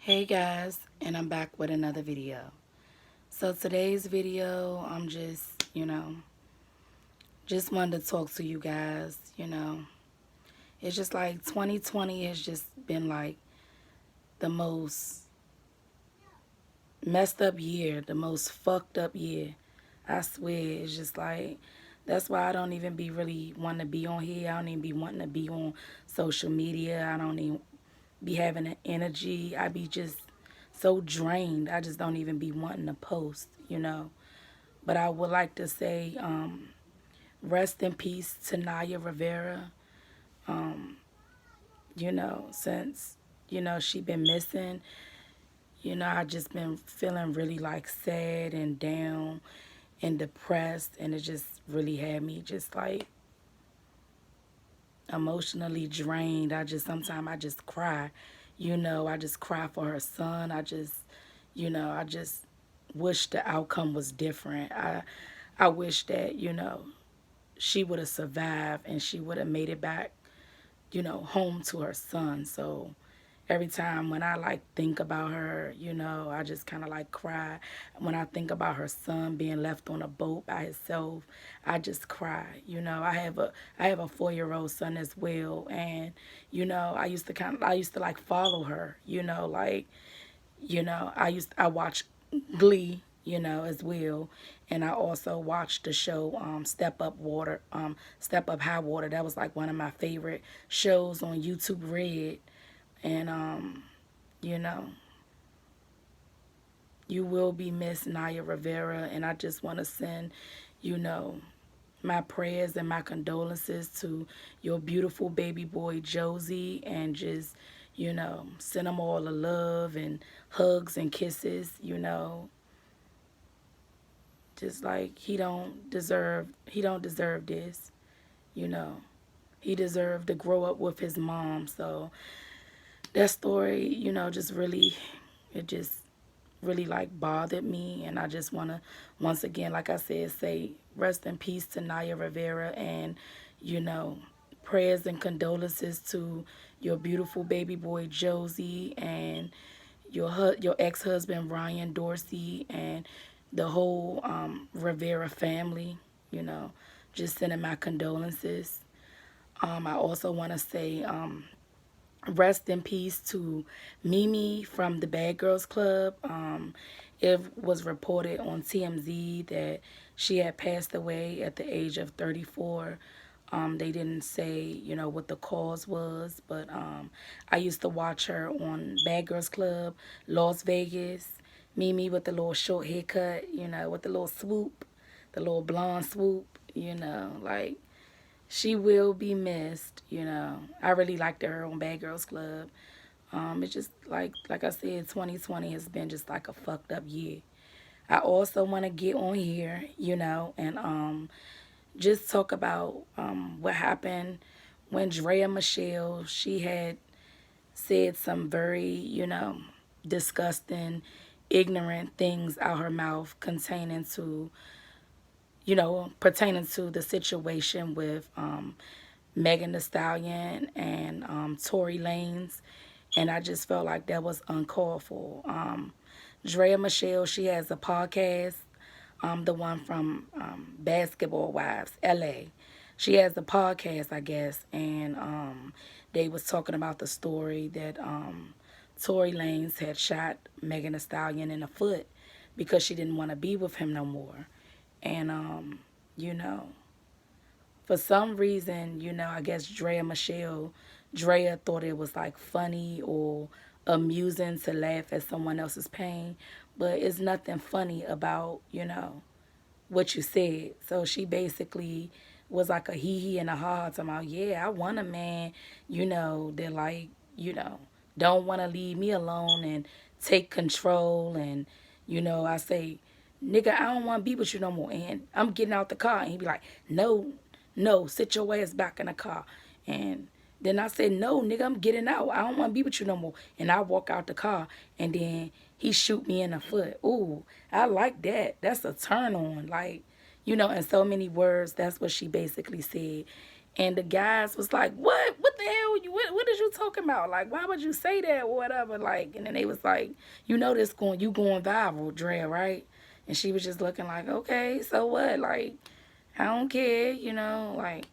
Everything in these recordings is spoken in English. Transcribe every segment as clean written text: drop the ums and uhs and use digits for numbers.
Hey guys, and I'm back with another video. So today's video, I'm just wanted to talk to you guys. It's just like 2020 has just been like the most messed up year, the most fucked up year. I swear, it's just like, that's why I don't even be really wanting to be on here. I don't even be wanting to be on social media. I don't even be having the energy. I be just so drained. I just don't even be wanting to post. But I would like to say, rest in peace to Naya Rivera. Since she been missing, I just been feeling really like sad and down and depressed, and it just really had me just like emotionally drained. Sometimes I just cry. I just cry for her son. I just wish the outcome was different. I wish that, she would have survived and she would have made it back, home to her son. So every time when I like think about her, I just kind of like cry. When I think about her son being left on a boat by himself, I just cry. I have a 4-year-old son as well, and I used to like follow her. I watched Glee, as well, and I also watched the show Step Up High Water. That was like one of my favorite shows on YouTube Red, and you know, you will be missed, Naya Rivera, and I just want to send, you know, my prayers and my condolences to your beautiful baby boy Josie, and just send him all the love and hugs and kisses. Just like he don't deserve this. you know he deserved to grow up with his mom. So that story, just really, it just really like bothered me, and I just want to once again, like I said, say rest in peace to Naya Rivera, and you know prayers and condolences to your beautiful baby boy Josie, and your ex-husband Ryan Dorsey, and the whole Rivera family. you know just sending my condolences. I also want to say rest in peace to Mimi from the Bad Girls Club. It was reported on TMZ that she had passed away at the age of 34. They didn't say, what the cause was, but I used to watch her on Bad Girls Club, Las Vegas. Mimi with the little short haircut, with the little swoop, the little blonde swoop, like she will be missed. I really liked her on Bad Girls Club. It's just like I said, 2020 has been just like a fucked up year. I also want to get on here, and just talk about what happened when Drea Michelle, she had said some very, disgusting, ignorant things out her mouth pertaining to the situation with Megan Thee Stallion and Tory Lanez, and I just felt like that was uncalled for. Drea Michelle, she has a podcast, the one from Basketball Wives, LA. She has a podcast, I guess, and they was talking about the story that Tory Lanez had shot Megan Thee Stallion in the foot because she didn't want to be with him no more. And you know, for some reason, I guess Drea thought it was like funny or amusing to laugh at someone else's pain, but it's nothing funny about, what you said. So she basically was like a hee hee and a ha ha, talking about, yeah, I want a man, that like, don't want to leave me alone and take control. And, I say, nigga, I don't want to be with you no more. And I'm getting out the car. And he be like, no, no, sit your ass back in the car. And then I said, no, nigga, I'm getting out. I don't want to be with you no more. And I walk out the car, and then he shoot me in the foot. Ooh, I like that. That's a turn on. Like, in so many words, that's what she basically said. And the guys was like, what? What the hell know, what is you talking about? Like, why would you say that or whatever? Like, and then they was like, you know, you going viral, Drea, right? And she was just looking like, okay, so what? Like, I don't care, you know, like,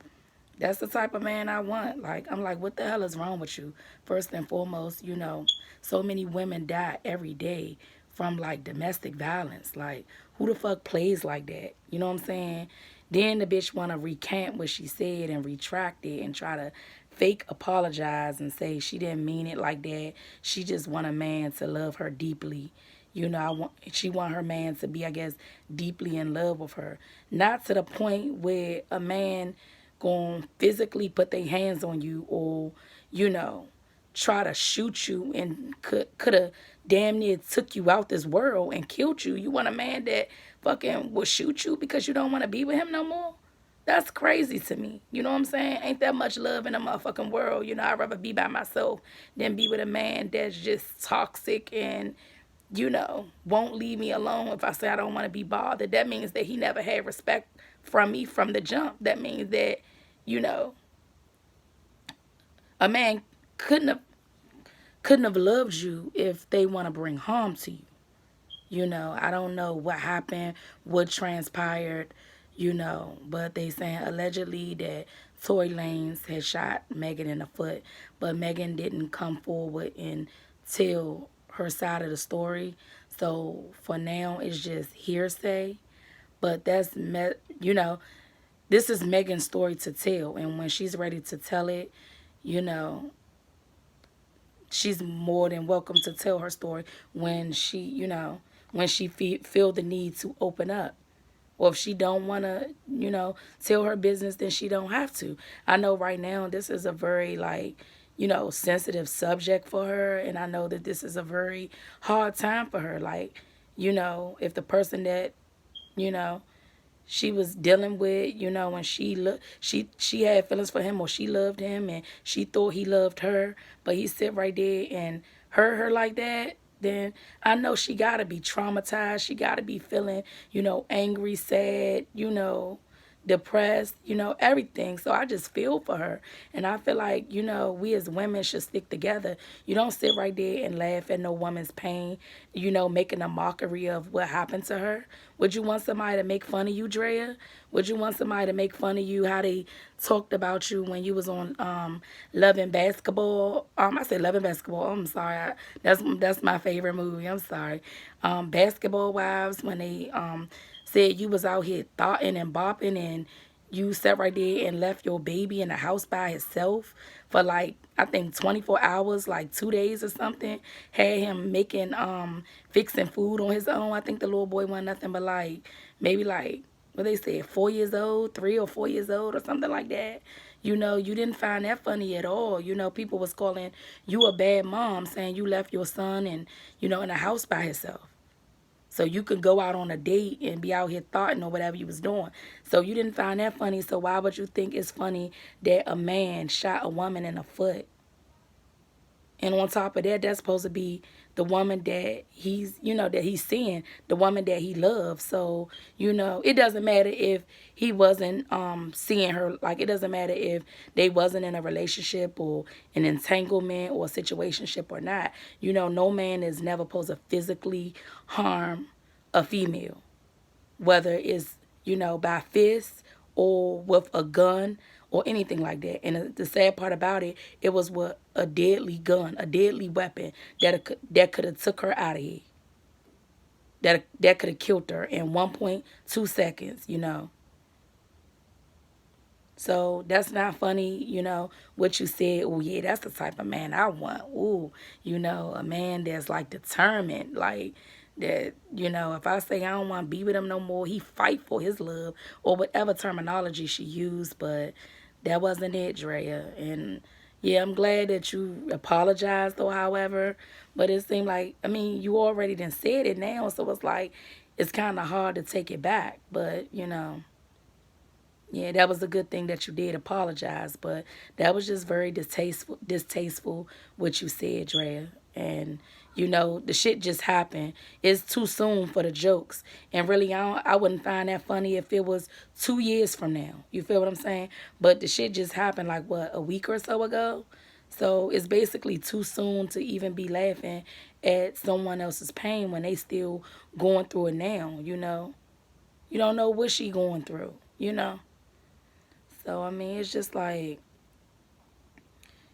that's the type of man I want. Like, I'm like, what the hell is wrong with you? First and foremost, you know, so many women die every day from like domestic violence. Like, who the fuck plays like that? You know what I'm saying? Then the bitch want to recant what she said and retract it and try to fake apologize and say she didn't mean it like that. She just want a man to love her deeply. You know, she want her man to be, I guess, deeply in love with her. Not to the point where a man going to physically put their hands on you or, you know, try to shoot you and could have damn near took you out this world and killed you. You want a man that fucking will shoot you because you don't want to be with him no more? That's crazy to me. You know what I'm saying? Ain't that much love in the motherfucking world. You know, I'd rather be by myself than be with a man that's just toxic and, you know, won't leave me alone if I say I don't want to be bothered. That means that he never had respect from me from the jump. That means that, you know, a man couldn't have loved you if they want to bring harm to you. You know, I don't know what happened, what transpired, you know, but they saying allegedly that Tory Lanez had shot Megan in the foot, but Megan didn't come forward and tell her side of the story. So for now, it's just hearsay. But you know, this is Megan's story to tell, and when she's ready to tell it, you know, she's more than welcome to tell her story when she, you know, when she feel the need to open up. Or if she don't want to, you know, tell her business, then she don't have to. I know right now this is a very like, you know, sensitive subject for her, and I know that this is a very hard time for her. Like, you know, if the person that, you know, she was dealing with, you know, when she had feelings for him or she loved him and she thought he loved her, but he sit right there and hurt her like that, then I know she gotta be traumatized. She gotta be feeling, you know, angry, sad, you know, depressed, you know, everything. So I just feel for her. And I feel like, you know, we as women should stick together. You don't sit right there and laugh at no woman's pain, you know, making a mockery of what happened to her. Would you want somebody to make fun of you, Drea? Would you want somebody to make fun of you, how they talked about you when you was on Love and Basketball? I said Love and Basketball. I'm sorry. That's my favorite movie. I'm sorry. Basketball Wives, when they said you was out here thoughting and bopping and you sat right there and left your baby in the house by himself for like I think 24 hours, like 2 days or something. Had him making fixing food on his own. I think the little boy wasn't nothing but like maybe like what they said 4 years old, 3 or 4 years old or something like that. You know, you didn't find that funny at all. You know, people was calling you a bad mom, saying you left your son and, you know, in a house by himself. So you could go out on a date and be out here thoughting or whatever you was doing. So you didn't find that funny. So why would you think it's funny that a man shot a woman in the foot? And on top of that, that's supposed to be the woman that he's, you know, that he's seeing, the woman that he loves. So, you know, it doesn't matter if he wasn't seeing her. Like, it doesn't matter if they wasn't in a relationship or an entanglement or a situationship or not. You know, no man is never supposed to physically harm a female, whether it's, you know, by fist or with a gun or anything like that. And the sad part about it, it was with a deadly gun, a deadly weapon that could have took her out of here. That could have killed her in 1.2 seconds, you know. So that's not funny, you know, what you said. Oh, yeah, that's the type of man I want. Ooh, you know, a man that's like determined, like that, you know, if I say I don't want to be with him no more, he fight for his love or whatever terminology she used. But that wasn't it, Drea. And yeah, I'm glad that you apologized or however, but it seemed like, I mean, you already done said it now, so it's like, it's kind of hard to take it back. But, you know. Yeah, that was a good thing that you did apologize, but that was just very distasteful what you said, Drea. And you know, the shit just happened. It's too soon for the jokes, and really, I wouldn't find that funny if it was 2 years from now. You feel what I'm saying? But the shit just happened like what, a week or so ago. So it's basically too soon to even be laughing at someone else's pain when they still going through it now, you know. You don't know what she going through, you know. So I mean, it's just like,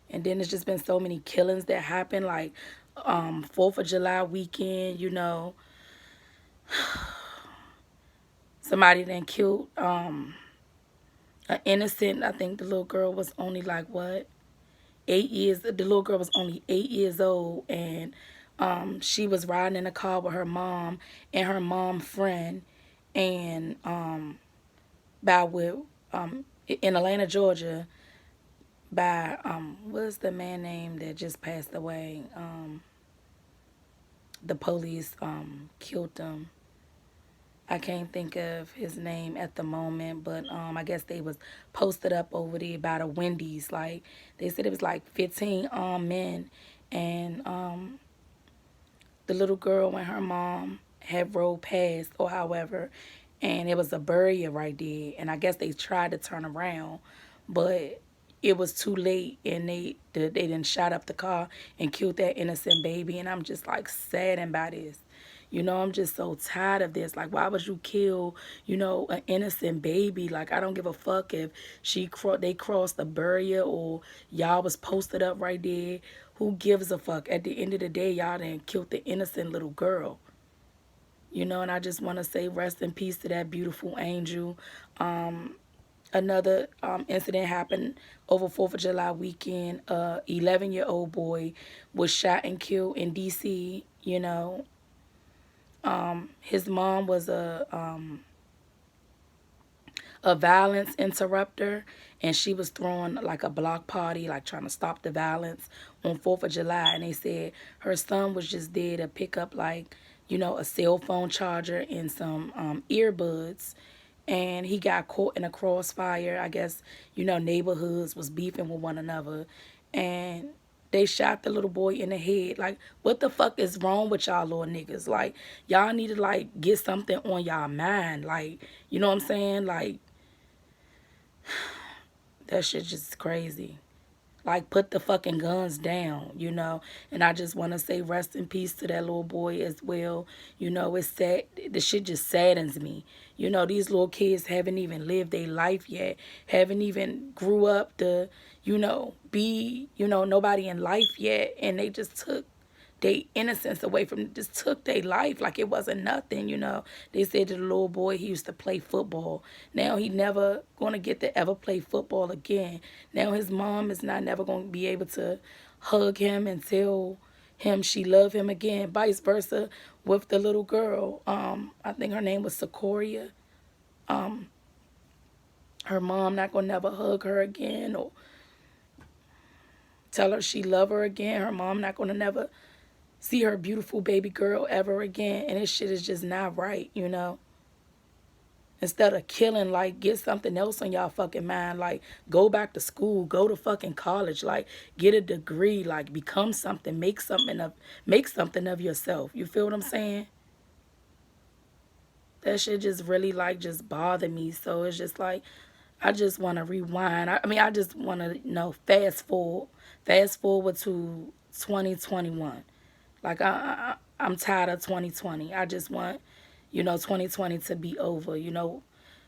and then it's just been so many killings that happen, like 4th of July weekend, you know. Somebody then killed an innocent. I think the little girl was only like what, 8 years. The little girl was only 8 years old, and she was riding in a car with her mom and her mom friend, and by with in Atlanta, Georgia, by what's the man name that just passed away? The police killed them. I can't think of his name at the moment, but I guess they was posted up over there by the Wendy's. Like they said, it was like 15 men, and the little girl and her mom had rode past, or however, and it was a barrier right there. And I guess they tried to turn around, but it was too late, and they didn't shot up the car and killed that innocent baby. And I'm just like saddened by this. You know, I'm just so tired of this. Like, why would you kill, you know, an innocent baby? Like, I don't give a fuck if they crossed the barrier or y'all was posted up right there. Who gives a fuck? At the end of the day, y'all done killed the innocent little girl. You know, and I just want to say rest in peace to that beautiful angel. Another incident happened over 4th of July weekend. 11-year-old boy was shot and killed in D.C., you know. His mom was a violence interrupter, and she was throwing like a block party, like trying to stop the violence on 4th of July. And they said her son was just there to pick up, like, you know, a cell phone charger and some earbuds, and he got caught in a crossfire. I guess, you know, neighborhoods was beefing with one another, and they shot the little boy in the head. Like, what the fuck is wrong with y'all little niggas? Like, y'all need to, like, get something on y'all mind. Like, you know what I'm saying? Like, that shit just crazy. Like, put the fucking guns down, you know. And I just want to say rest in peace to that little boy as well. You know, it's sad. The shit just saddens me. You know, these little kids haven't even lived their life yet. Haven't even grew up to, you know, be, you know, nobody in life yet. And they just took their innocence away from, just took their life like it wasn't nothing, you know. They said to the little boy, he used to play football. Now he never going to get to ever play football again. Now his mom is not never going to be able to hug him and tell him she love him again. Vice versa with the little girl. I think her name was Sequoia. Her mom not going to never hug her again or tell her she love her again. Her mom not going to never see her beautiful baby girl ever again. And this shit is just not right, you know. Instead of killing, like, get something else on y'all fucking mind. Like, go back to school, go to fucking college, like, get a degree, like, become something, make something of yourself. You feel what I'm saying? That shit just really, like, just bother me. So it's just like, I just want to rewind. I mean, I just want to, you know, fast forward to 2021. Like, I'm tired of 2020. I just want, you know, 2020 to be over. You know,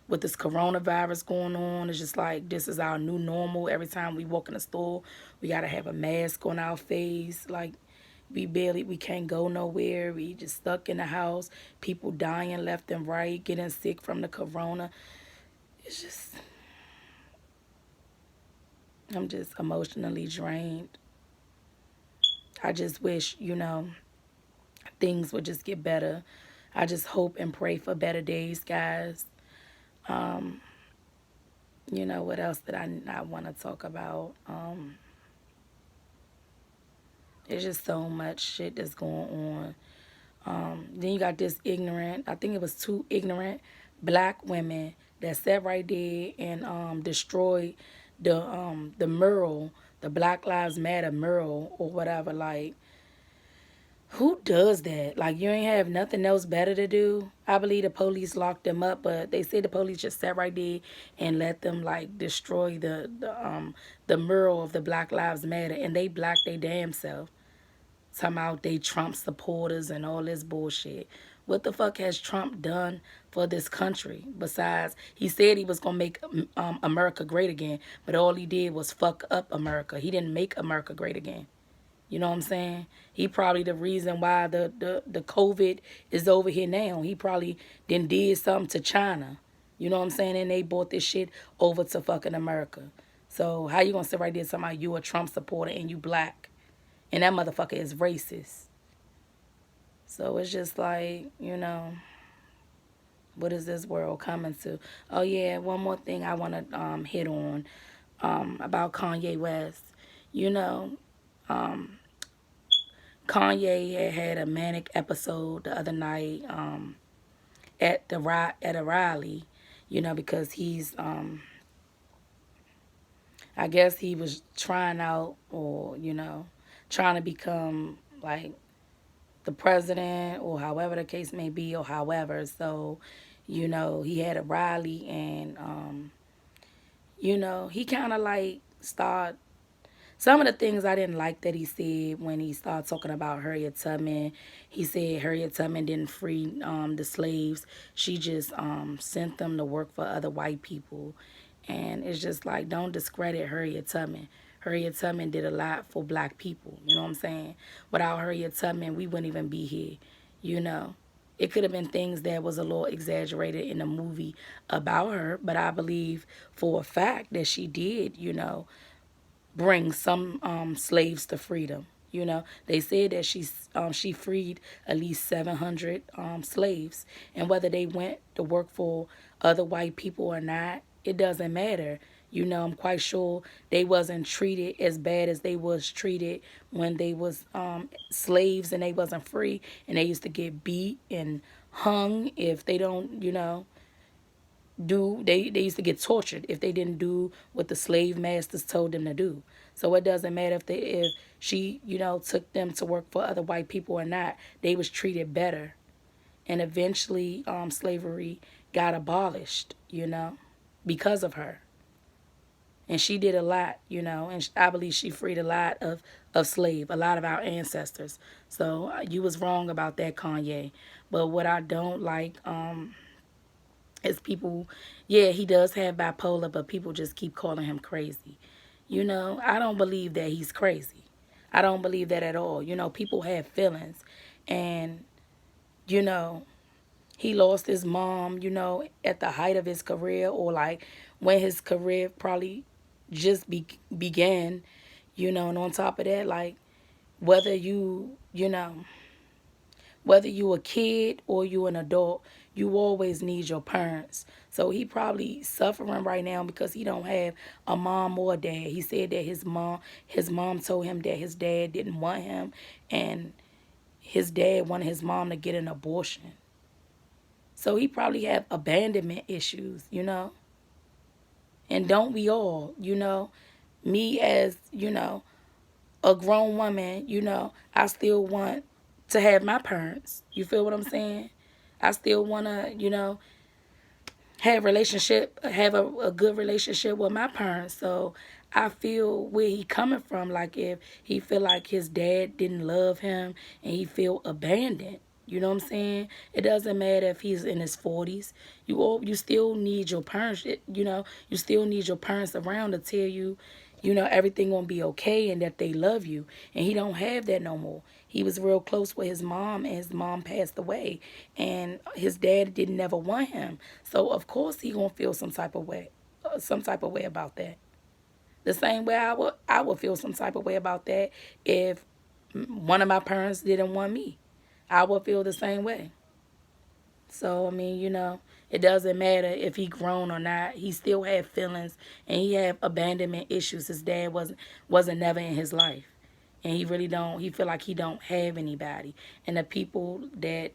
with this coronavirus going on, it's just like this is our new normal. Every time we walk in the store, we got to have a mask on our face. Like, we can't go nowhere. We just stuck in the house. People dying left and right, getting sick from the corona. It's just, I'm just emotionally drained. I just wish, you know, things would just get better. I just hope and pray for better days, guys. You know, what else did I not want to talk about? There's just so much shit that's going on. Then you got this ignorant, I think it was two ignorant black women that sat right there and destroyed the mural, the Black Lives Matter mural or whatever. Like, Who does that? Like, you ain't have nothing else better to do? I believe the police locked them up, but they said the police just sat right there and let them, like, destroy the mural of the Black Lives Matter, and they blacked their damn self. Somehow they Trump supporters and all this bullshit. What the fuck has Trump done for this country? Besides, he said he was gonna make America great again, but all he did was fuck up America. He didn't make America great again. You know what I'm saying? He probably the reason why the COVID is over here now. He probably did something to China. You know what I'm saying? And they brought this shit over to fucking America. So how you gonna sit right there and somebody you a Trump supporter and you black? And that motherfucker is racist. So it's just like, what is this world coming to? Oh yeah, one more thing I wanna hit on about Kanye West. You know, Kanye had a manic episode the other night at a rally, because he's I guess he was trying out or trying to become like the president or however the case may be or however. So, he had a rally and he kind of like started some of the things I didn't like that he said when he started talking about Harriet Tubman. He said Harriet Tubman didn't free the slaves. She just sent them to work for other white people. And it's just like, don't discredit Harriet Tubman. Harriet Tubman did a lot for black people. You know what I'm saying? Without Harriet Tubman, we wouldn't even be here. You know? It could have been things that was a little exaggerated in the movie about her, but I believe for a fact that she did, bring some slaves to freedom. They said that she freed at least 700 slaves, and whether they went to work for other white people or not, it doesn't matter. I'm quite sure they wasn't treated as bad as they was treated when they was slaves and they wasn't free, and they used to get beat and hung if they don't, they used to get tortured if they didn't do what the slave masters told them to do. So it doesn't matter if she took them to work for other white people or not. They was treated better, and eventually slavery got abolished, because of her. And she did a lot, and I believe she freed a lot of a lot of our ancestors. So you was wrong about that, Kanye. But what I don't like is people, yeah, he does have bipolar, but people just keep calling him crazy. I don't believe that he's crazy. I don't believe that at all. People have feelings. And, you know, he lost his mom, at the height of his career, or like when his career probably just began, and on top of that, like whether whether you a kid or you an adult, you always need your parents. So he probably suffering right now because he don't have a mom or a dad. He said that his mom told him that his dad didn't want him, and his dad wanted his mom to get an abortion. So he probably have abandonment issues. And don't we all, me as, a grown woman, I still want to have my parents. You feel what I'm saying? I still want to, have a good relationship with my parents. So I feel where he coming from. Like if he feel like his dad didn't love him and he feel abandoned. You know what I'm saying? It doesn't matter if he's in his 40s. You still need your parents. You still need your parents around to tell you, everything gonna be okay and that they love you. And he don't have that no more. He was real close with his mom, and his mom passed away, and his dad didn't never want him. So of course he gonna feel some type of way about that. The same way I would feel some type of way about that if one of my parents didn't want me. I would feel the same way. So I mean, it doesn't matter if he grown or not. He still had feelings, and he had abandonment issues. His dad wasn't never in his life, and he really don't. He feel like he don't have anybody, and the people that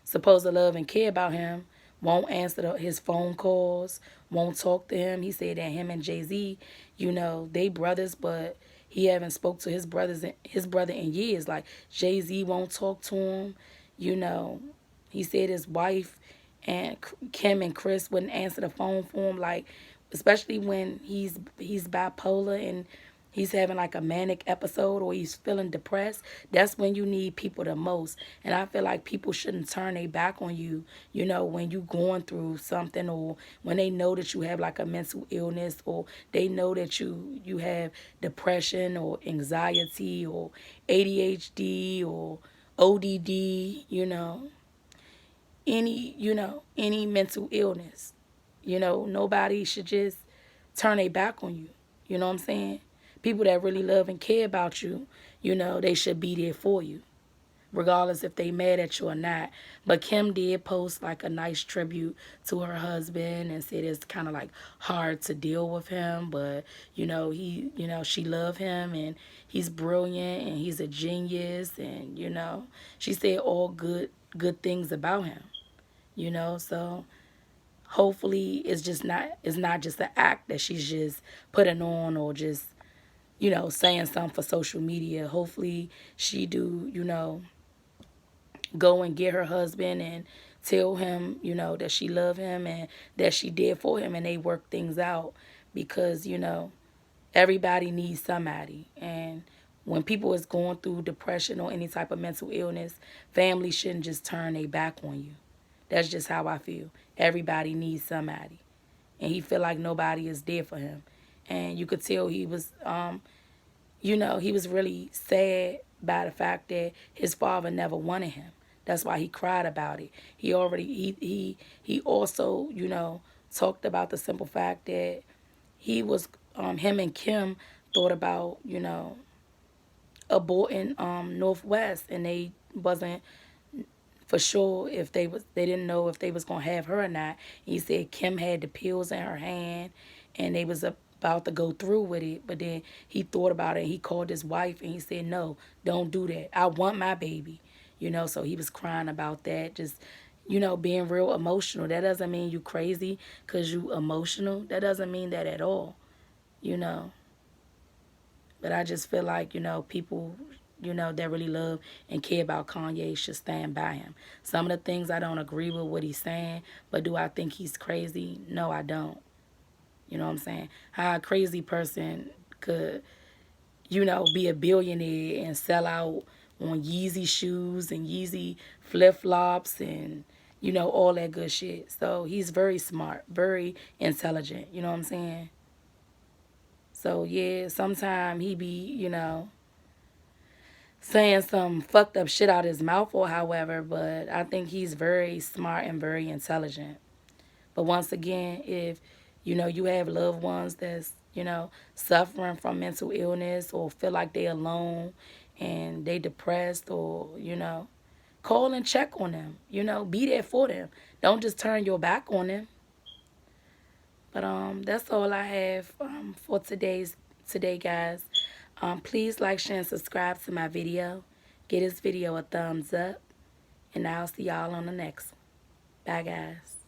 supposed to love and care about him won't answer his phone calls, won't talk to him. He said that him and Jay-Z, they brothers, but he haven't spoke to his brother in years. Like Jay-Z won't talk to him. You know, he said his wife and Kim and Chris wouldn't answer the phone for him. Like, especially when he's bipolar and he's having like a manic episode or he's feeling depressed. That's when you need people the most. And I feel like people shouldn't turn their back on you, you know, when you going through something, or when they know that you have like a mental illness, or they know that you have depression or anxiety or ADHD or ODD, any mental illness. Nobody should just turn their back on you. You know what I'm saying? People that really love and care about you, they should be there for you, regardless if they mad at you or not. But Kim did post like a nice tribute to her husband and said it's kind of like hard to deal with him, but she loved him and he's brilliant and he's a genius, and she said all good things about him. So hopefully it's not just an act that she's just putting on, or just saying something for social media. Hopefully she do go and get her husband and tell him that she love him and that she did for him, and they work things out, because everybody needs somebody. And when people is going through depression or any type of mental illness, family shouldn't just turn their back on you. That's just how I feel. Everybody needs somebody. And he feel like nobody is there for him. And you could tell he was he was really sad by the fact that his father never wanted him. That's why he cried about it. He also, talked about the simple fact that he was him and Kim thought about, aborting Northwest, and they wasn't for sure if they didn't know if they was gonna have her or not. He said Kim had the pills in her hand and they was about to go through with it, but then he thought about it and he called his wife and he said, no, don't do that, I want my baby. So he was crying about that, just being real emotional. That doesn't mean you crazy because you emotional. That doesn't mean that at all. you know But I just feel like, people, that really love and care about Kanye should stand by him. Some of the things I don't agree with what he's saying, but do I think he's crazy? No, I don't. You know what I'm saying? How a crazy person could, be a billionaire and sell out on Yeezy shoes and Yeezy flip-flops and, all that good shit. So he's very smart, very intelligent. You know what I'm saying? So yeah, sometimes he be, saying some fucked up shit out his mouth or however, but I think he's very smart and very intelligent. But once again, if you have loved ones that's, suffering from mental illness or feel like they alone and they depressed, or, call and check on them, be there for them. Don't just turn your back on them. But that's all I have for today, guys. Please like, share, and subscribe to my video. Give this video a thumbs up, and I'll see y'all on the next one. Bye, guys.